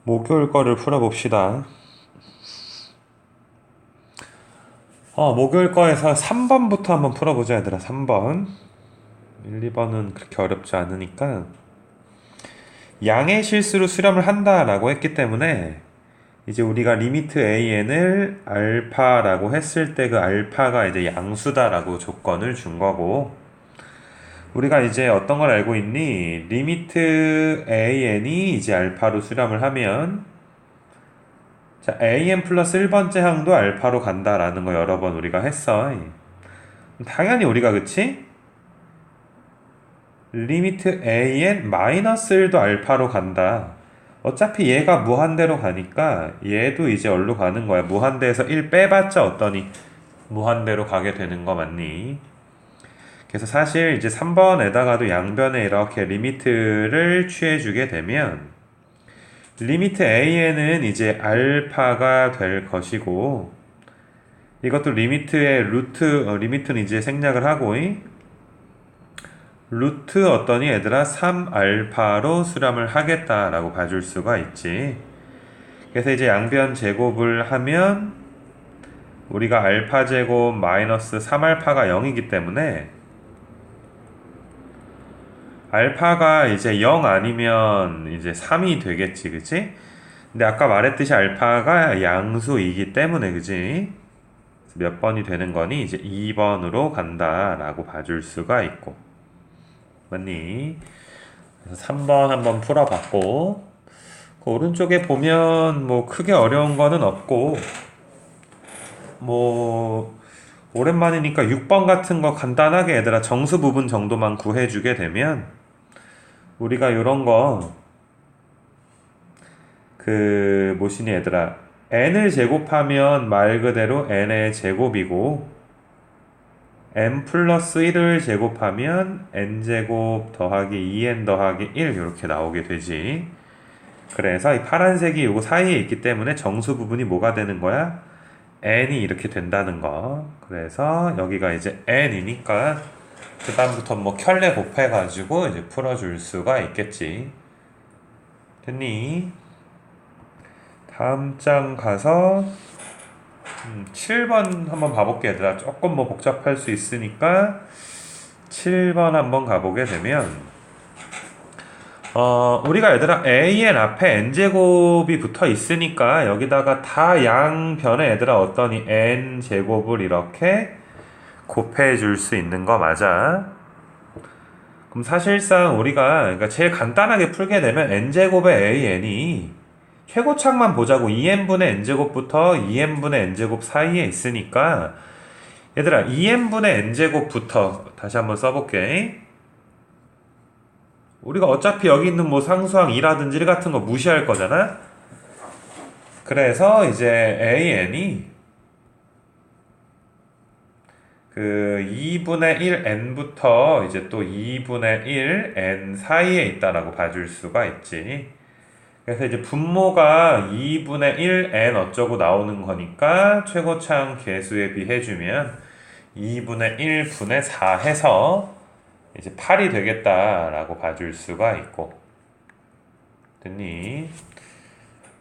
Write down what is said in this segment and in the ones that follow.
목요일 거를 풀어봅시다. 목요일 거에서 3번부터 한번 풀어보자, 얘들아. 3번. 1, 2번은 그렇게 어렵지 않으니까. 양의 실수로 수렴을 한다라고 했기 때문에 이제 우리가 리미트 AN을 알파라고 했을 때 그 알파가 이제 양수다라고 조건을 준 거고, 우리가 이제 어떤 걸 알고 있니? 리미트 AN이 이제 알파로 수렴을 하면 자, an 플러스 1번째 항도 알파로 간다라는 거 여러 번 우리가 했어. 당연히 우리가 그치? 리미트 an 마이너스 1도 알파로 간다. 어차피 얘가 무한대로 가니까 얘도 이제 얼로 가는 거야. 무한대에서 1 빼봤자 어떠니? 무한대로 가게 되는 거 맞니? 그래서 사실 이제 3번에다가도 양변에 이렇게 리미트를 취해주게 되면 리미트 an은 이제 알파가 될 것이고, 이것도 리미트의 리미트는 이제 생략을 하고, 루트 어떠니 얘들아 3알파로 수렴을 하겠다라고 봐줄 수가 있지. 그래서 이제 양변 제곱을 하면 우리가 알파 제곱 마이너스 3알파가 0이기 때문에 알파가 이제 0 아니면 이제 3이 되겠지, 그치? 근데 아까 말했듯이 알파가 양수이기 때문에, 그치? 몇 번이 되는 거니? 이제 2번으로 간다라고 봐줄 수가 있고. 맞니? 그래서 3번 한번 풀어봤고, 그 오른쪽에 보면 뭐 크게 어려운 거는 없고, 뭐, 오랜만이니까 6번 같은 거 간단하게 얘들아 정수 부분 정도만 구해주게 되면, 우리가 요런 거, 뭐시니 얘들아. n을 제곱하면 말 그대로 n의 제곱이고, n 플러스 1을 제곱하면 n제곱 더하기 2n 더하기 1 이렇게 나오게 되지. 그래서 이 파란색이 요거 사이에 있기 때문에 정수 부분이 뭐가 되는 거야? n이 이렇게 된다는 거. 그래서 여기가 이제 n이니까 그 다음부터 뭐 켤레 곱해가지고 이제 풀어줄 수가 있겠지. 됐니? 다음 장 가서 7번 한번 봐볼게 얘들아. 조금 뭐 복잡할 수 있으니까 7번 한번 가보게 되면 우리가 얘들아 an 앞에 n제곱이 붙어 있으니까 여기다가 다 양변에 얘들아 어떠니 n제곱을 이렇게 곱해 줄 수 있는 거 맞아. 그럼 사실상 우리가 그러니까 제일 간단하게 풀게 되면 n제곱의 an이 최고창만 보자고 2n분의 n제곱부터 2n분의 n제곱 사이에 있으니까 얘들아 2n분의 n제곱부터 다시 한번 써볼게. 우리가 어차피 여기 있는 뭐 상수항 2라든지 1 같은 거 무시할 거잖아. 그래서 이제 an이 그 2분의 1n부터 이제 또 2분의 1n 사이에 있다라고 봐줄 수가 있지. 그래서 이제 분모가 2분의 1n 어쩌고 나오는 거니까 최고차항 개수에 비해주면 2분의 1분의 4 해서 이제 8이 되겠다라고 봐줄 수가 있고. 됐니?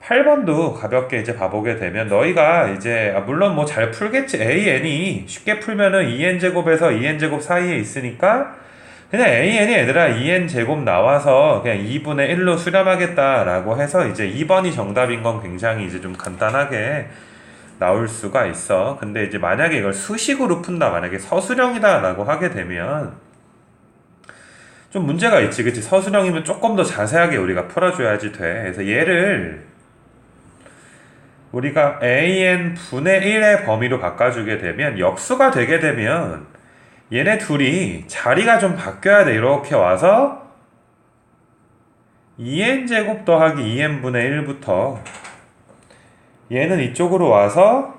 8번도 가볍게 이제 봐보게 되면 너희가 이제 물론 뭐 잘 풀겠지. an이 쉽게 풀면은 2n제곱에서 2n제곱 사이에 있으니까 그냥 an이 얘들아 2n제곱 나와서 그냥 2분의 1로 수렴하겠다라고 해서 이제 2번이 정답인 건 굉장히 이제 좀 간단하게 나올 수가 있어. 근데 이제 만약에 이걸 수식으로 푼다, 만약에 서술형이다 라고 하게 되면 좀 문제가 있지, 그치? 서술형이면 조금 더 자세하게 우리가 풀어줘야지 돼. 그래서 얘를 우리가 an 분의 1의 범위로 바꿔주게 되면 역수가 되게 되면 얘네 둘이 자리가 좀 바뀌어야 돼. 이렇게 와서 2n제곱 더하기 2n분의 1부터 얘는 이쪽으로 와서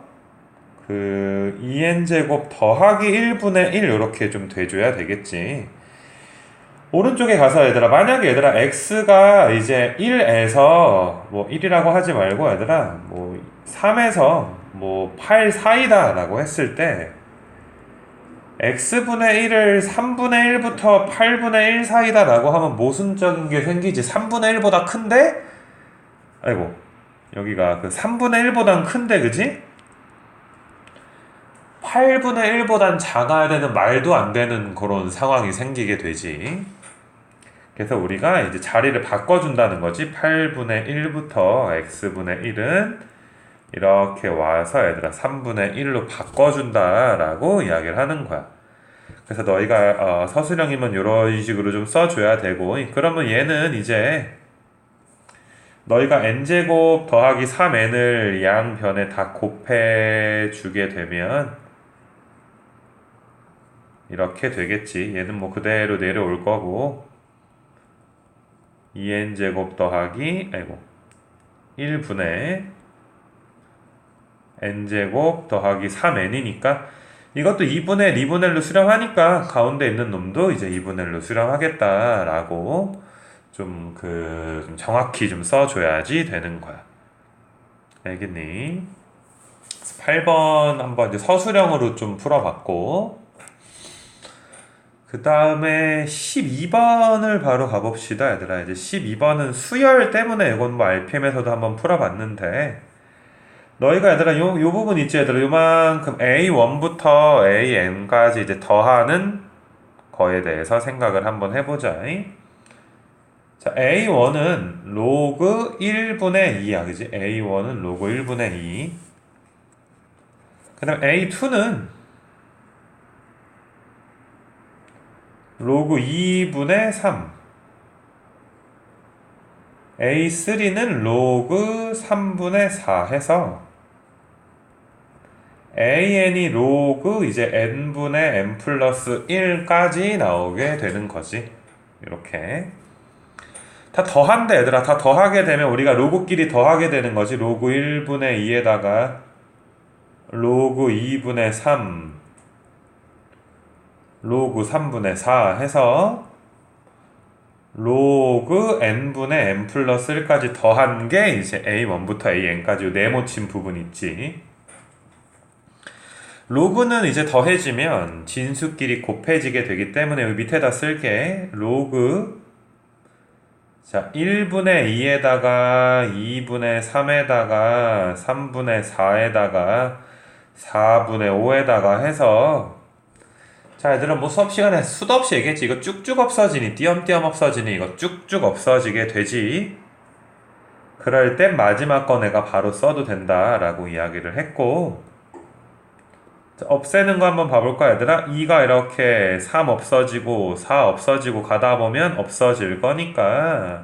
그 2n제곱 더하기 1분의 1 이렇게 좀 돼줘야 되겠지. 오른쪽에 가서 얘들아 만약에 얘들아 x가 이제 1에서 뭐 1이라고 하지 말고 얘들아 뭐 3에서 뭐 8 사이다 라고 했을 때 x분의 1을 3분의 1부터 8분의 1 사이다 라고 하면 모순적인 게 생기지. 3분의 1보다 큰데 아이고, 여기가 그 3분의 1보단 큰데, 그지? 8분의 1보단 작아야 되는 말도 안 되는 그런 상황이 생기게 되지. 그래서 우리가 이제 자리를 바꿔준다는 거지. 8분의 1부터 x분의 1은 이렇게 와서 얘들아 3분의 1로 바꿔준다라고 이야기를 하는 거야. 그래서 너희가 서술형이면 이런 식으로 좀 써줘야 되고, 그러면 얘는 이제 너희가 n제곱 더하기 3n을 양변에 다 곱해주게 되면 이렇게 되겠지. 얘는 뭐 그대로 내려올 거고 2n제곱 더하기 1분의 n제곱 더하기 3n이니까 이것도 2분의 2분의 1로 수렴하니까 가운데 있는 놈도 이제 2분의 1로 수렴하겠다라고 좀 정확히 좀 써줘야지 되는 거야. 알겠니? 8번 한번 이제 서술형으로 좀 풀어봤고, 그 다음에 12번을 바로 가봅시다, 얘들아. 이제 12번은 수열 때문에 이건 뭐 RPM에서도 한번 풀어봤는데, 너희가 얘들아 요 부분 있지 얘들아, 요만큼 A1부터 AN까지 이제 더하는 거에 대해서 생각을 한번 해보자. 자, A1은 로그 1분의 2야, 그지? A1은 로그 1분의 2. 그 다음 A2는 로그 2분의 3. A3는 로그 3분의 4 해서 AN이 로그 이제 n분의 n 플러스 1까지 나오게 되는 거지. 이렇게. 다 더한데 얘들아, 다 더하게 되면 우리가 로그끼리 더하게 되는 거지. 로그 1분의 2에다가 로그 2분의 3 로그 3분의 4 해서 로그 n분의 n 플러스 1까지 더한 게 이제 a1부터 an까지 네모친 부분 있지. 로그는 이제 더해지면 진수끼리 곱해지게 되기 때문에 여기 밑에다 쓸게. 로그 1분의 2에다가 2분의 3에다가 3분의 4에다가 4분의 5에다가 해서, 자, 얘들아 뭐 수업 시간에 수도 없이 얘기했지. 이거 쭉쭉 없어지니, 띄엄띄엄 없어지니, 이거 쭉쭉 없어지게 되지. 그럴 땐 마지막 거 내가 바로 써도 된다라고 이야기를 했고, 자, 없애는 거 한번 봐볼까 얘들아? 2가 이렇게 3 없어지고 4 없어지고 가다 보면 없어질 거니까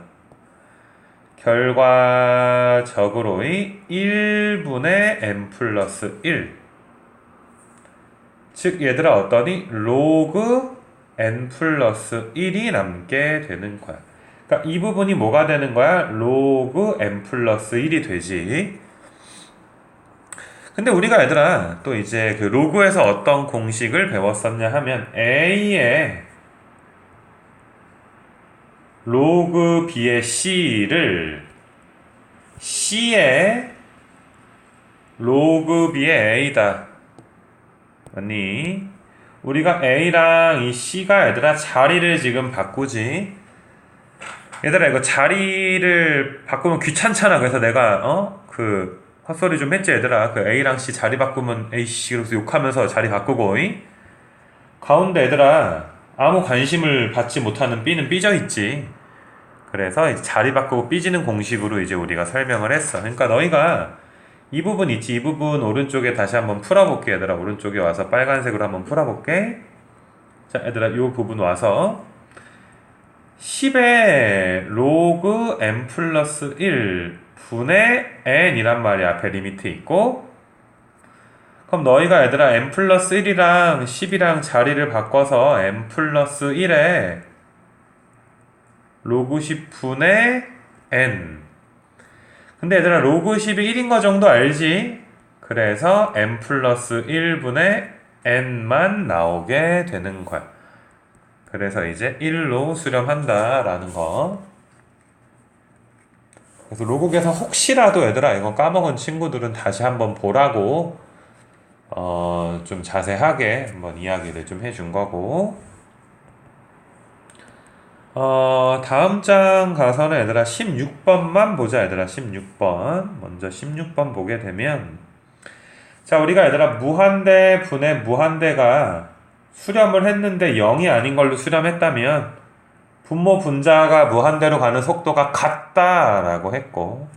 결과적으로의 1분의 n 플러스 1, 즉 얘들아 어떠니? 로그 n 플러스 1이 남게 되는 거야. 그러니까 이 부분이 뭐가 되는 거야? 로그 n 플러스 1이 되지. 근데 우리가 얘들아 또 이제 그 로그에서 어떤 공식을 배웠었냐 하면 A의 로그 B의 C를 C의 로그 B의 A다. 맞니? 우리가 A랑 이 C가 얘들아 자리를 지금 바꾸지. 얘들아 이거 자리를 바꾸면 귀찮잖아. 그래서 내가 헛소리 좀 했지 얘들아. 그 A랑 C 자리 바꾸면 A씨 그래서 욕하면서 자리 바꾸고 가운데 얘들아 아무 관심을 받지 못하는 B는 삐져 있지. 그래서 이제 자리 바꾸고 삐지는 공식으로 이제 우리가 설명을 했어. 그러니까 너희가 이 부분 있지. 이 부분 오른쪽에 다시 한번 풀어볼게 얘들아. 오른쪽에 와서 빨간색으로 한번 풀어볼게. 자 얘들아 이 부분 와서 10의 로그 n 플러스 1 분의 n이란 말이야. 앞에 리미트 있고, 그럼 너희가 얘들아 n 플러스 1이랑 10이랑 자리를 바꿔서 n 플러스 1에 로그 10 분의 n, 근데 얘들아 로그 10이 1인 거 정도 알지? 그래서 n 플러스 1분의 n만 나오게 되는 거야. 그래서 이제 1로 수렴한다 라는 거. 그래서 로그에서 혹시라도 얘들아 이거 까먹은 친구들은 다시 한번 보라고 좀 자세하게 한번 이야기를 좀 해준 거고, 다음 장 가서는 얘들아 16번만 보자 얘들아 16번 먼저 16번 보게 되면 자 우리가 얘들아 무한대 분의 무한대가 수렴을 했는데 0이 아닌 걸로 수렴했다면 분모 분자가 무한대로 가는 속도가 같다라고 했고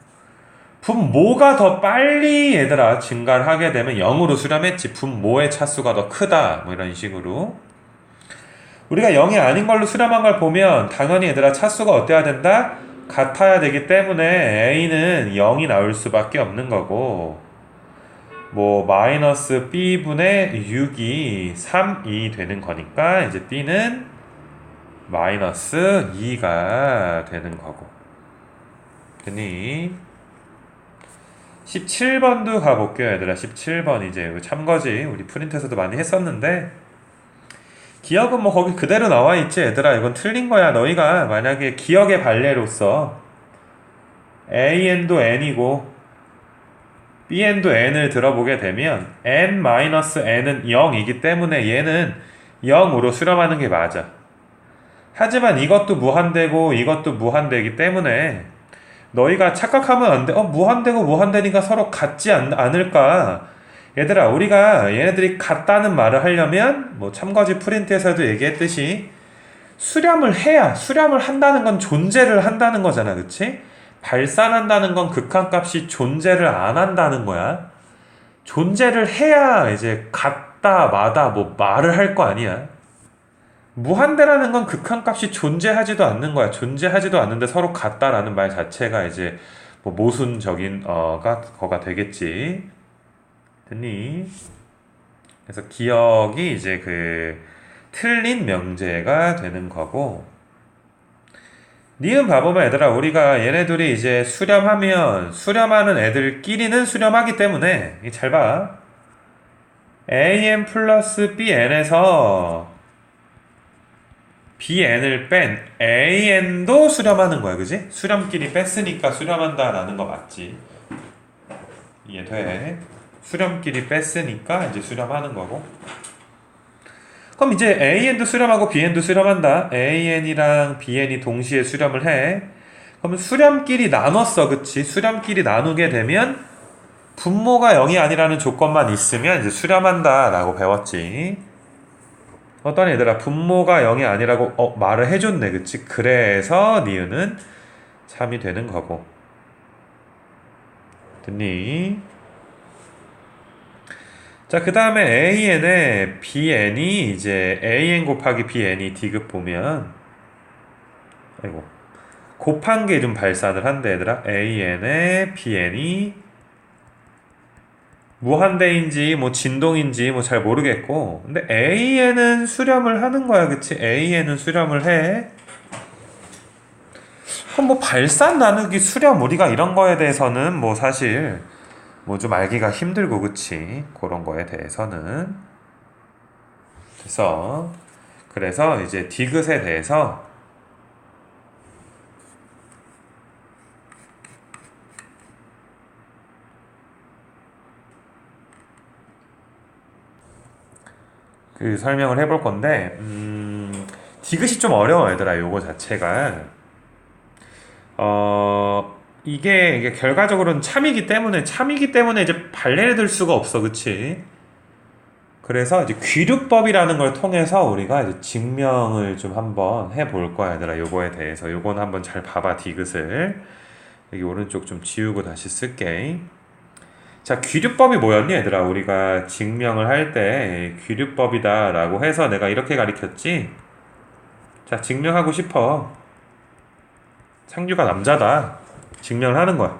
분모가 더 빨리 얘들아 증가를 하게 되면 0으로 수렴했지 분모의 차수가 더 크다 뭐 이런 식으로 우리가 0이 아닌 걸로 수렴한 걸 보면 당연히 얘들아 차수가 어때야 된다? 같아야 되기 때문에 A는 0이 나올 수밖에 없는 거고 뭐 마이너스 B분의 6이 3이 되는 거니까 이제 B는 마이너스 2가 되는 거고 됐니? 17번도 가볼게요 얘들아 17번 이제 참거지 우리 프린트에서도 많이 했었는데 기억은 뭐 거기 그대로 나와 있지 얘들아 이건 틀린 거야 너희가 만약에 기억의 발레로서 AN도 N이고 BN도 N을 들어보게 되면 N-N은 0이기 때문에 얘는 0으로 수렴하는 게 맞아 하지만 이것도 무한대고 이것도 무한대이기 때문에 너희가 착각하면 안 돼. 무한대고 무한대니까 서로 같지 않을까? 얘들아, 우리가 얘네들이 같다는 말을 하려면 뭐 참거지 프린트에서도 얘기했듯이 수렴을 한다는 건 존재를 한다는 거잖아. 그치? 발산한다는 건 극한값이 존재를 안 한다는 거야. 존재를 해야 이제 같다, 마다 뭐 말을 할 거 아니야. 무한대라는 건 극한값이 존재하지도 않는 거야. 존재하지도 않는데 서로 같다라는 말 자체가 이제 뭐 모순적인 거가 되겠지. 됐니? 그래서 기억이 이제 그 틀린 명제가 되는 거고. 니은 봐보면 얘들아 우리가 얘네들이 이제 수렴하는 애들끼리는 수렴하기 때문에 잘 봐. AN 플러스 BN에서 BN을 뺀 AN도 수렴하는 거야, 그지? 수렴끼리 뺐으니까 수렴한다라는 거 맞지? 이해돼? 수렴끼리 뺐으니까 이제 수렴하는 거고. 그럼 이제 AN도 수렴하고 BN도 수렴한다. AN이랑 BN이 동시에 수렴을 해. 그럼 수렴끼리 나눴어, 그치? 수렴끼리 나누게 되면 분모가 0이 아니라는 조건만 있으면 이제 수렴한다라고 배웠지. 어떤 얘들아 분모가 0이 아니라고 말을 해줬네 그치 그래서 니은은 참이 되는 거고 됐니? 자 그 다음에 AN에 BN이 이제 AN 곱하기 BN이 D급 보면 아이고 곱한 게 좀 발산을 한대 얘들아 AN에 BN이 무한대인지 뭐 진동인지 뭐 잘 모르겠고 근데 AN은 수렴을 하는 거야 그치? AN은 수렴을 해 뭐 발산 나누기 수렴 우리가 이런 거에 대해서는 뭐 사실 뭐 좀 알기가 힘들고 그치? 그런 거에 대해서는 그래서 이제 디귿에 대해서 그 설명을 해볼 건데 디귿이 좀 어려워 얘들아 요거 자체가 이게 결과적으로는 참이기 때문에 이제 발레를 들 수가 없어 그치 그래서 이제 귀류법이라는 걸 통해서 우리가 이제 증명을 좀 한번 해볼 거야 얘들아 요거에 대해서 요건 한번 잘 봐봐 디귿을 여기 오른쪽 좀 지우고 다시 쓸게 자, 귀류법이 뭐였니, 얘들아? 우리가 증명을 할 때 귀류법이다 라고 해서 내가 이렇게 가리켰지? 자, 증명하고 싶어. 창규가 남자다. 증명을 하는 거야.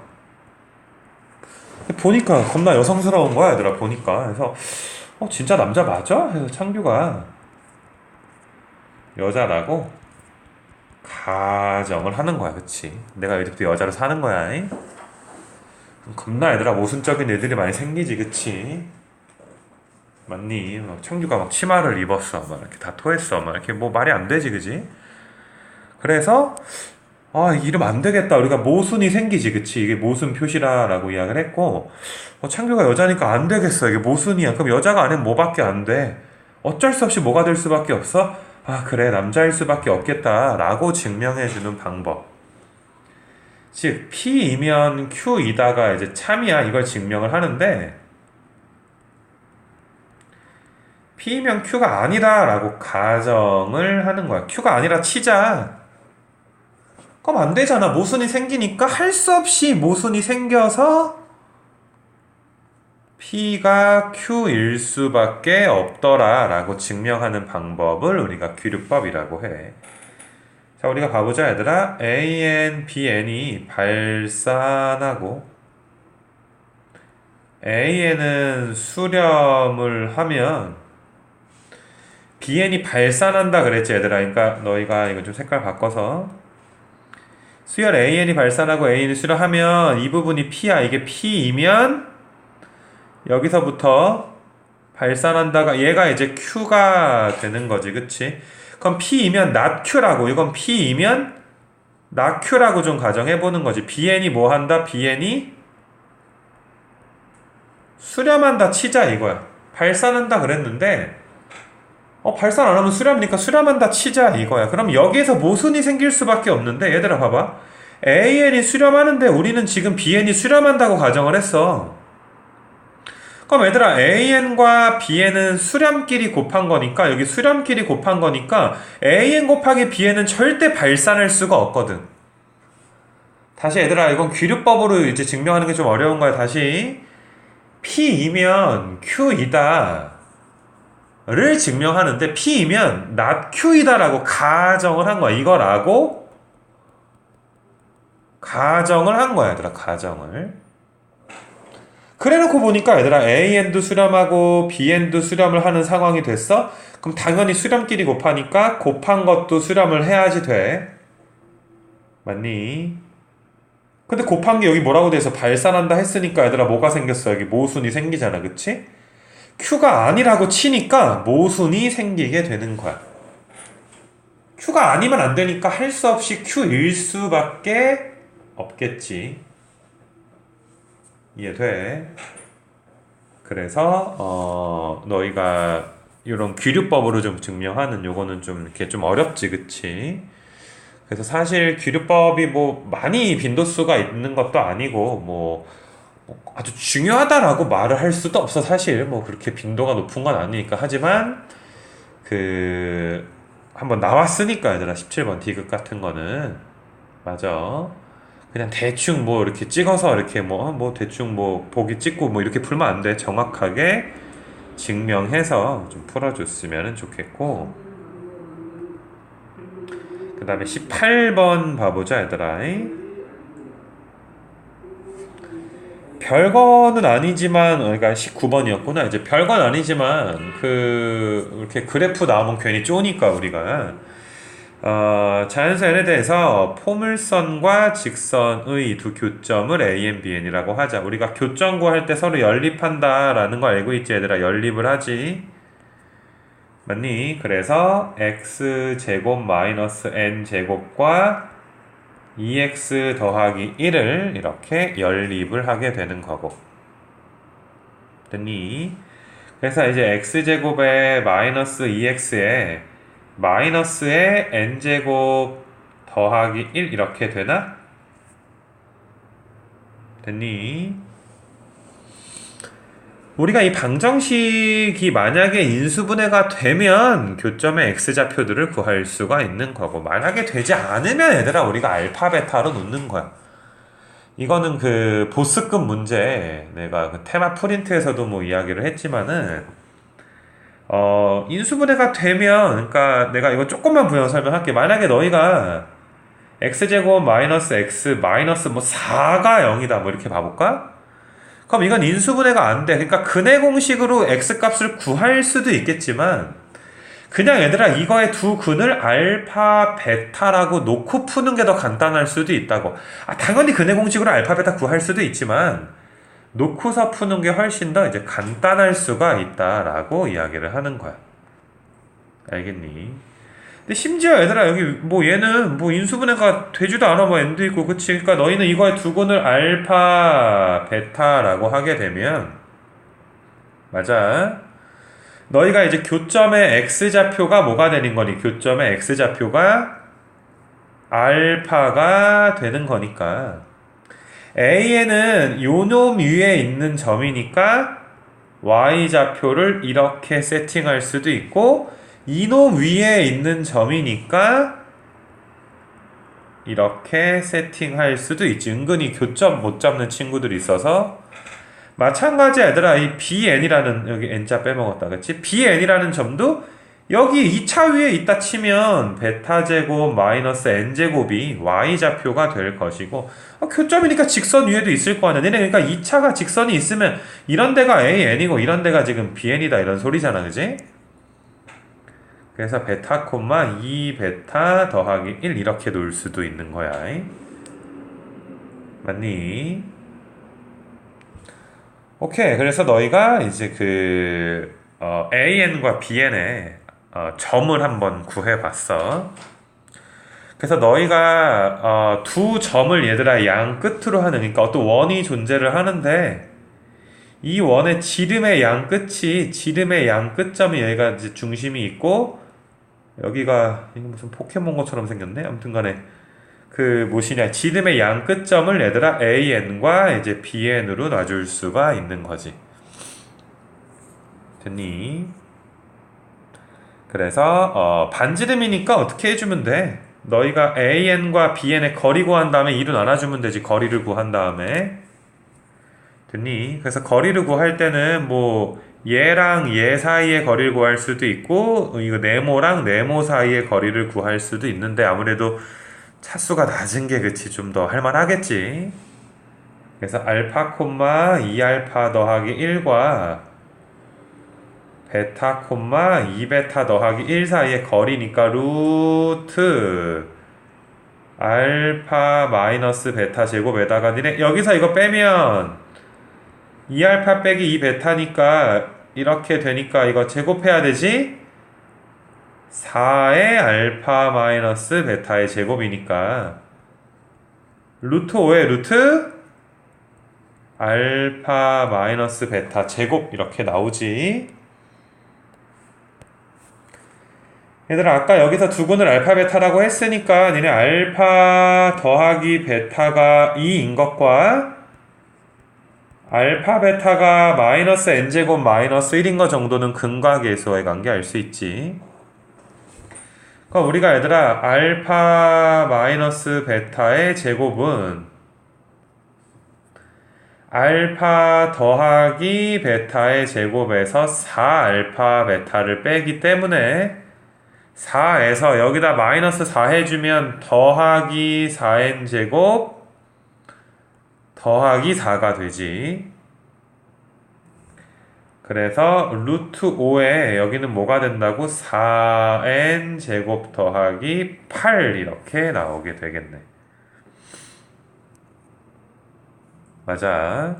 보니까 겁나 여성스러운 거야, 얘들아, 보니까. 그래서, 진짜 남자 맞아? 그래서 창규가 여자라고 가정을 하는 거야, 그치? 내가 이제부터 여자로 사는 거야, 잉? 겁나 얘들아 모순적인 애들이 많이 생기지 그치? 맞니? 막 창규가 막 치마를 입었어 막 이렇게 다 토했어 막 이렇게 뭐 말이 안 되지 그지? 그래서 이러면 안 되겠다 우리가 모순이 생기지 그치? 이게 모순 표시라 라고 이야기를 했고 창규가 여자니까 안 되겠어 이게 모순이야 그럼 여자가 아니면 뭐밖에 안 돼? 어쩔 수 없이 뭐가 될 수밖에 없어? 아, 그래, 남자일 수밖에 없겠다라고 증명해주는 방법. 즉, P이면 Q이다가 이제 참이야. 이걸 증명을 하는데, P이면 Q가 아니다라고 가정을 하는 거야. Q가 아니라 치자. 그럼 안 되잖아. 모순이 생기니까 할 수 없이 모순이 생겨서 P가 Q일 수밖에 없더라라고 증명하는 방법을 우리가 귀류법이라고 해. 자, 우리가 봐보자, 얘들아. AN, BN이 발산하고 AN은 수렴을 하면 BN이 발산한다 그랬지, 얘들아. 그러니까 너희가 이거 좀 색깔 바꿔서 수열 AN이 발산하고 AN이 수렴하면 이 부분이 P야. 이게 P이면 여기서부터 발산한다가 얘가 이제 Q가 되는 거지, 그치? 그럼 P이면 not Q라고, 이건 P이면 not Q라고 좀 가정해보는 거지. BN이 뭐 한다? BN이 수렴한다 치자 이거야. 발산한다 그랬는데 발산 안 하면 수렴이니까 수렴한다 치자 이거야. 그럼 여기에서 모순이 생길 수밖에 없는데, 얘들아 봐봐. AN이 수렴하는데 우리는 지금 BN이 수렴한다고 가정을 했어. 그럼 얘들아, AN과 BN은 수렴끼리 곱한 거니까, 여기 수렴끼리 곱한 거니까 AN 곱하기 BN은 절대 발산할 수가 없거든. 다시 얘들아, 이건 귀류법으로 이제 증명하는 게 좀 어려운 거야. 다시 P이면 Q이다 를 증명하는데, P이면 not Q이다 라고 가정을 한 거야. 이거라고 가정을 한 거야, 얘들아. 가정을. 그래놓고 보니까 얘들아, AN도 수렴하고 BN도 수렴을 하는 상황이 됐어? 그럼 당연히 수렴끼리 곱하니까 곱한 것도 수렴을 해야지 돼. 맞니? 근데 곱한 게 여기 뭐라고 돼서 발산한다 했으니까 얘들아, 뭐가 생겼어? 여기 모순이 생기잖아, 그치? Q가 아니라고 치니까 모순이 생기게 되는 거야. Q가 아니면 안 되니까 할 수 없이 Q일 수밖에 없겠지. 이해돼? 그래서 너희가 이런 귀류법으로 좀 증명하는 요거는 좀 이렇게 좀 어렵지, 그치? 그래서 사실 귀류법이 뭐 많이 빈도수가 있는 것도 아니고 뭐 아주 중요하다라고 말을 할 수도 없어. 사실 뭐 그렇게 빈도가 높은 건 아니니까. 하지만 그 한번 나왔으니까, 얘들아, 17번 디귿 같은 거는 맞아. 그냥 대충 뭐 이렇게 찍어서 이렇게 뭐 대충 뭐 보기 찍고 뭐 이렇게 풀면 안 돼. 정확하게 증명해서 좀 풀어줬으면 좋겠고. 그 다음에 18번 봐보자, 얘들아. 별거는 아니지만, 그러니까 19번이었구나. 이제 별건 아니지만 이렇게 그래프 나오면 괜히 쪼니까 우리가 자연수 n에 대해서 포물선과 직선의 두 교점을 AN, BN이라고 하자. 우리가 교점 구할 때 서로 연립한다라는 거 알고 있지, 얘들아? 연립을 하지. 맞니? 그래서 x제곱 마이너스 n제곱과 2x 더하기 1을 이렇게 연립을 하게 되는 거고. 됐니? 그래서 이제 x제곱에 마이너스 2x에 마이너스에 n제곱 더하기 1 이렇게 되나? 됐니? 우리가 이 방정식이 만약에 인수분해가 되면 교점의 x좌표들을 구할 수가 있는 거고, 만약에 되지 않으면 얘들아, 우리가 알파 베타로 놓는 거야. 이거는 그 보스급 문제, 내가 그 테마 프린트에서도 뭐 이야기를 했지만은 인수분해가 되면, 그러니까 내가 이거 조금만 부연 설명할게. 만약에 너희가 x제곱 마이너스 x 마이너스 뭐 4가 0이다 뭐 이렇게 봐볼까? 그럼 이건 인수분해가 안 돼. 그러니까 근해 공식으로 x값을 구할 수도 있겠지만, 그냥 얘들아, 이거의 두 근을 알파 베타라고 놓고 푸는 게 더 간단할 수도 있다고. 당연히 근해 공식으로 알파 베타 구할 수도 있지만 놓고서 푸는 게 훨씬 더 이제 간단할 수가 있다라고 이야기를 하는 거야. 알겠니? 근데 심지어 얘들아, 여기 뭐 얘는 뭐 인수분해가 되지도 않아. 뭐 n도 있고, 그치? 그러니까 너희는 이거의 두 근을 알파 베타라고 하게 되면, 맞아, 너희가 이제 교점의 x좌표가 뭐가 되는 거니? 교점의 x좌표가 알파가 되는 거니까 A에는 요놈 위에 있는 점이니까 y좌표를 이렇게 세팅할 수도 있고 이놈 위에 있는 점이니까 이렇게 세팅할 수도 있지. 은근히 교점 못 잡는 친구들이 있어서 마찬가지 얘들아 이 bn이라는 여기 n자 빼먹었다 그치? bn이라는 점도 여기 2차 위에 있다 치면 베타 제곱 마이너스 n 제곱이 y좌표가 될 것이고 교점이니까 직선 위에도 있을 거 아니야. 얘네 그러니까 2차가 직선이 있으면 이런 데가 an이고 이런 데가 지금 bn이다 이런 소리잖아 그지? 그래서 베타 콤마 2베타 더하기 1 이렇게 놓을 수도 있는 거야. 맞니? 오케이. 그래서 너희가 이제 AN과 BN의 점을 한번 구해봤어. 그래서 너희가 두 점을 얘들아 양 끝으로 하는 그러니까 어떤 원이 존재를 하는데 이 원의 지름의 양 끝점이 여기가 이제 중심이 있고 여기가 이거 무슨 포켓몬 것처럼 생겼네. 아무튼간에 무엇이냐 지름의 양 끝점을 얘들아 AN과 이제 BN으로 놔줄 수가 있는 거지. 됐니? 그래서 반지름이니까 어떻게 해주면 돼? 너희가 AN과 BN의 거리 구한 다음에 2로 나눠주면 되지. 거리를 구한 다음에 됐니? 그래서 거리를 구할 때는 뭐 얘랑 얘 사이의 거리를 구할 수도 있고 이거 네모랑 네모 사이의 거리를 구할 수도 있는데 아무래도 차수가 낮은 게 그치 좀 더 할만하겠지. 그래서 알파 콤마 2알파 더하기 1과 베타 콤마 2베타 더하기 1 사이의 거리니까 루트 알파 마이너스 베타 제곱에다가 니네 여기서 이거 빼면 2알파 빼기 2베타니까 이렇게 되니까 이거 제곱해야 되지? 4의 알파 마이너스 베타의 제곱이니까 루트 5의 루트 알파 마이너스 베타 제곱 이렇게 나오지. 얘들아 아까 여기서 두근을 알파 베타라고 했으니까 니네 알파 더하기 베타가 2인 것과 알파 베타가 마이너스 n제곱 마이너스 1인 것 정도는 근과계수와의 관계 알 수 있지. 그럼 우리가 얘들아 알파 마이너스 베타의 제곱은 알파 더하기 베타의 제곱에서 4알파 베타를 빼기 때문에 4에서 여기다 마이너스 4 해주면 더하기 4n 제곱 더하기 4가 되지. 그래서 루트 5에 여기는 뭐가 된다고? 4n 제곱 더하기 8 이렇게 나오게 되겠네. 맞아.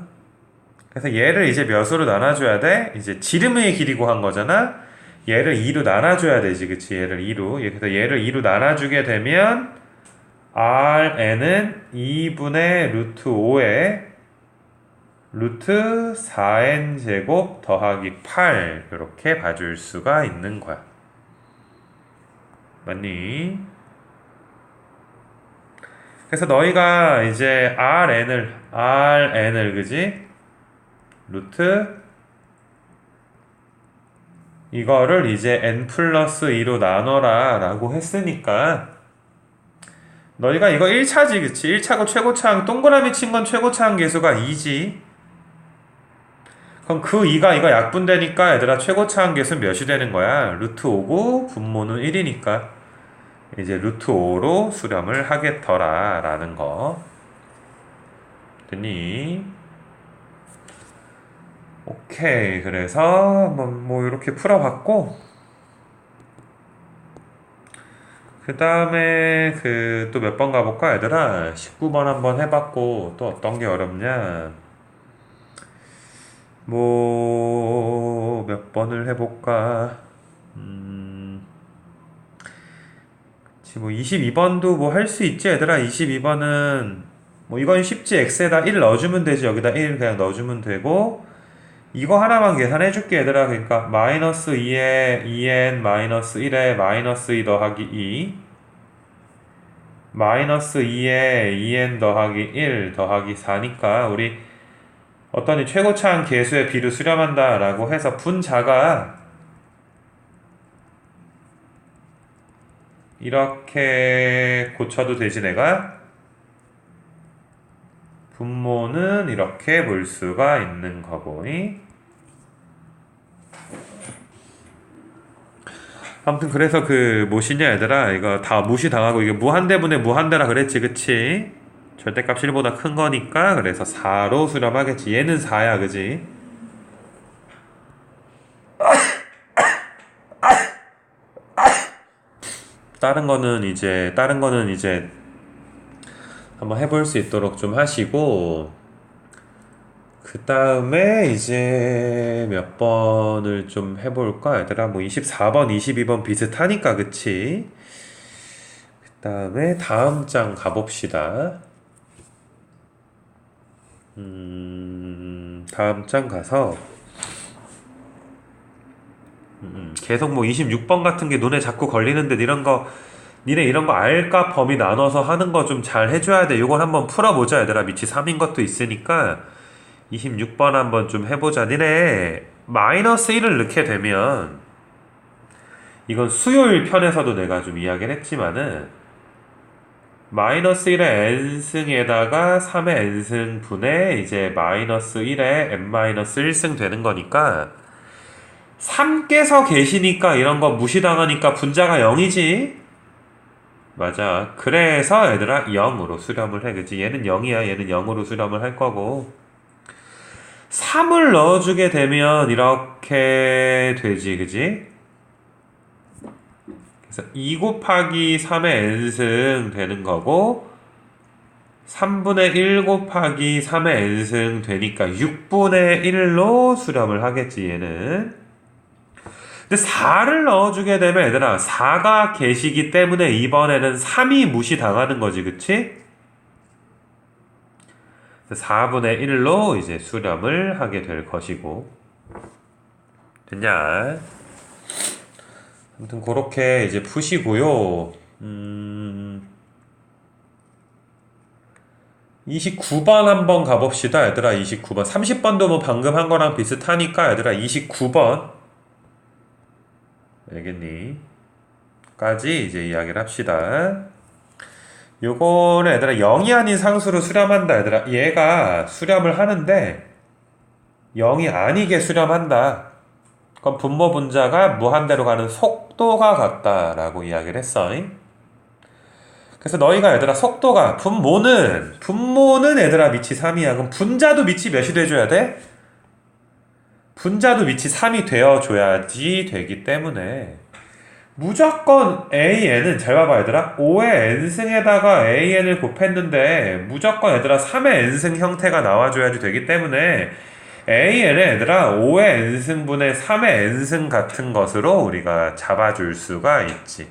그래서 얘를 이제 몇으로 나눠줘야 돼? 이제 지름의 길이 구한 거잖아? 얘를 2로 나눠줘야 되지, 그치? 얘를 2로. 그래서 얘를 2로 나눠주게 되면 Rn은 2분의 루트 5에 루트 4n 제곱 더하기 8 이렇게 봐줄 수가 있는 거야. 맞니? 그래서 너희가 이제 RN을 그지? 루트 이거를 이제 n 플러스 2로 나눠라 라고 했으니까 너희가 이거 1차지 그치? 1차고 최고차항 동그라미 친 건 최고차항 계수가 2지. 그럼 그 2가 이거 약분되니까 얘들아 최고차항 계수 몇이 되는 거야? 루트 5고 분모는 1이니까 이제 루트 5로 수렴을 하겠더라 라는 거 됐니? 오케이. 그래서 뭐 이렇게 풀어봤고 그 다음에 또 몇 번 가볼까 얘들아? 19번 한번 해봤고 또 어떤 게 어렵냐? 뭐 몇 번을 해볼까? 뭐 22번도 뭐 할 수 있지 얘들아. 22번은 뭐 이건 쉽지. x에다 1 넣어주면 되지. 여기다 1 그냥 넣어주면 되고 이거 하나만 계산해 줄게 얘들아. 그러니까 마이너스 2에 2n 마이너스 1에 마이너스 2 더하기 2 마이너스 2에 2n 더하기 1 더하기 4니까 우리 어떤 이 최고차항 계수의 비를 수렴한다 라고 해서 분자가 이렇게 고쳐도 되지 내가? 분모는 이렇게 볼 수가 있는 거고. 아무튼 그래서 그 뭐시냐 얘들아, 이거 다 무시당하고 이게 무한대분의 무한대라 그랬지 그치? 절대값 1보다 큰 거니까 그래서 4로 수렴하겠지. 얘는 4야 그지? 다른 거는 이제 한번 해볼 수 있도록 좀 하시고, 그 다음에 이제 몇 번을 좀 해볼까 얘들아. 뭐 24번 22번 비슷하니까 그치? 그 다음에 다음 장 가봅시다. 다음 장 가서 계속 뭐 26번 같은 게 눈에 자꾸 걸리는데 니네 이런 거 알까 범위 나눠서 하는 거 좀 잘 해줘야 돼. 요걸 한번 풀어보자 얘들아. 미치 3인 것도 있으니까 26번 한번 좀 해보자. 니네 마이너스 1을 넣게 되면 이건 수요일 편에서도 내가 좀 이야기를 했지만은 마이너스 1의 n승에다가 3의 n승 분의 이제 마이너스 1의 n-1승 되는 거니까 3께서 계시니까 이런 거 무시당하니까 분자가 0이지? 맞아. 그래서 얘들아 0으로 수렴을 해. 그치? 얘는 0이야. 얘는 0으로 수렴을 할 거고 3을 넣어주게 되면 이렇게 되지. 그지? 그래서 2 곱하기 3의 n승 되는 거고 3분의 1 곱하기 3의 n승 되니까 6분의 1로 수렴을 하겠지 얘는. 근데 4를 넣어주게 되면 얘들아 4가 계시기 때문에 이번에는 3이 무시당하는 거지 그치? 4분의 1로 이제 수렴을 하게 될 것이고. 됐냐? 아무튼 그렇게 이제 푸시고요. 29번 한번 가봅시다 얘들아. 29번 30번도 뭐 방금 한 거랑 비슷하니까 얘들아 29번 알겠니? 까지 이제 이야기를 합시다. 요거는 얘들아 0이 아닌 상수로 수렴한다 얘들아. 얘가 수렴을 하는데 0이 아니게 수렴한다. 그럼 분모 분자가 무한대로 가는 속도가 같다라고 이야기를 했어. 그래서 너희가 얘들아 속도가 분모는 얘들아 미치 3이야. 그럼 분자도 미치 몇이 돼줘야 돼? 분자도 미치 3이 되어줘야지 되기 때문에 무조건 AN은 잘 봐봐 얘들아 5의 n승에다가 AN을 곱했는데 무조건 얘들아 3의 n승 형태가 나와줘야지 되기 때문에 AN은 얘들아 5의 n승분의 3의 n승 같은 것으로 우리가 잡아줄 수가 있지.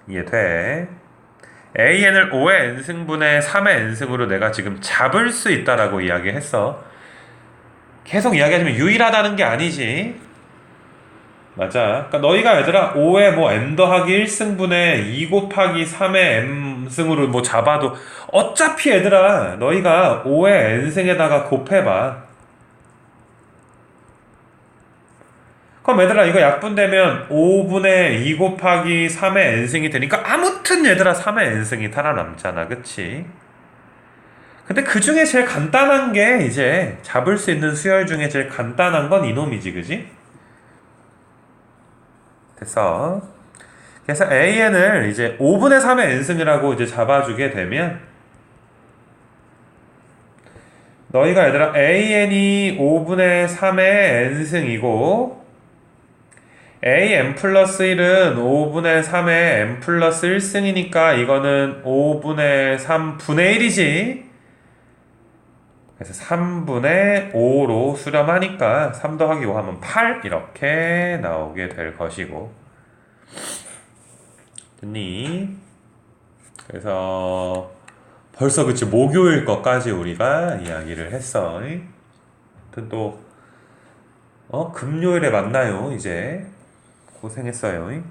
이해돼? AN을 5의 n승분의 3의 n승으로 내가 지금 잡을 수 있다라고 이야기했어. 계속 이야기하지만 유일하다는 게 아니지. 맞아. 그러니까 너희가 얘들아 5의 뭐 n 더하기 1승분의 2 곱하기 3의 m승으로 뭐 잡아도 어차피 얘들아 너희가 5의 n승에다가 곱해봐. 그럼 얘들아 이거 약분되면 5분의 2 곱하기 3의 n승이 되니까 아무튼 얘들아 3의 n승이 살아남잖아. 그치? 근데 그 중에 제일 간단한 게 이제 잡을 수 있는 수열 중에 제일 간단한 건 이놈이지. 그지? 됐어. 그래서 AN을 이제 5분의 3의 n승이라고 이제 잡아주게 되면 너희가 얘들아 AN이 5분의 3의 n승이고 AN 플러스 1은 5분의 3의 n 플러스 1승이니까 이거는 5분의 3분의 1이지. 그래서 3분의 5로 수렴하니까 3 더하기 5 하면 8 이렇게 나오게 될 것이고. 됐니? 그래서 벌써 그치 목요일 것까지 우리가 이야기를 했어. 아무튼 또 금요일에 만나요. 이제 고생했어요.